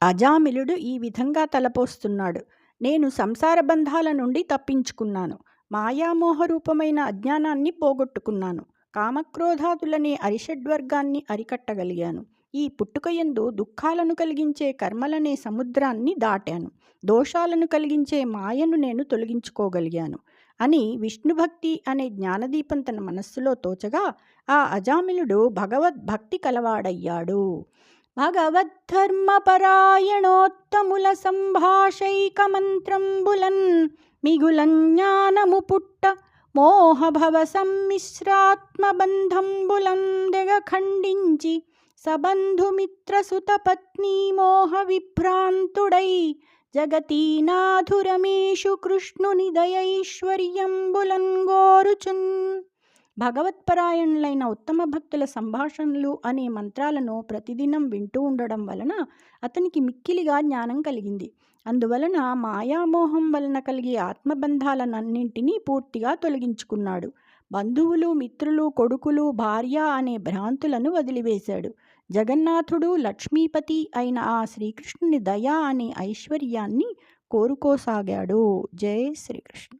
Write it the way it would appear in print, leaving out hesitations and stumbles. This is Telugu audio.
అజామిలుడు ఈ విధంగా తలపోస్తున్నాడు. నేను సంసార బంధాల నుండి తప్పించుకున్నాను. మాయామోహ రూపమైన అజ్ఞానాన్ని పోగొట్టుకున్నాను. కామక్రోధాదులనే అరిషడ్వర్గాన్ని అరికట్టగలిగాను. ఈ పుట్టుకయందు దుఃఖాలను కలిగించే కర్మలనే సముద్రాన్ని దాటాను. దోషాలను కలిగించే మాయను నేను తొలగించుకోగలిగాను అని విష్ణుభక్తి అనే జ్ఞానదీపం తన మనస్సులో తోచగా ఆ అజామిలుడు భగవద్భక్తి కలవాడయ్యాడు. భగవద్ధర్మపరాయణోత్తముల సంభాషైక మంత్రంబులన్ మిగులజ్ఞానము పుట్ట మోహభవ సమ్మిశ్రాత్మబంధంబులం దెగ ఖండించి సబంధుమిత్రసుత పత్ని మోహ విభ్రాంతుడై జగతీనాధురమేషు కృష్ణుని దయైశ్వర్యంబులన్ గోరుచున్. భగవత్పరాయణులైన ఉత్తమ భక్తుల సంభాషణలు అనే మంత్రాలను ప్రతిదినం వింటూ ఉండడం వలన అతనికి మిక్కిలిగా జ్ఞానం కలిగింది. అందువలన మాయామోహం వలన కలిగే ఆత్మబంధాలన్నింటినీ పూర్తిగా తొలగించుకున్నాడు. బంధువులు, మిత్రులు, కొడుకులు, భార్య అనే భ్రాంతులను వదిలివేశాడు. జగన్నాథుడు, లక్ష్మీపతి అయిన ఆ శ్రీకృష్ణుని దయ అనే ఐశ్వర్యాన్ని కోరుకోసాగాడు. జై శ్రీకృష్ణ.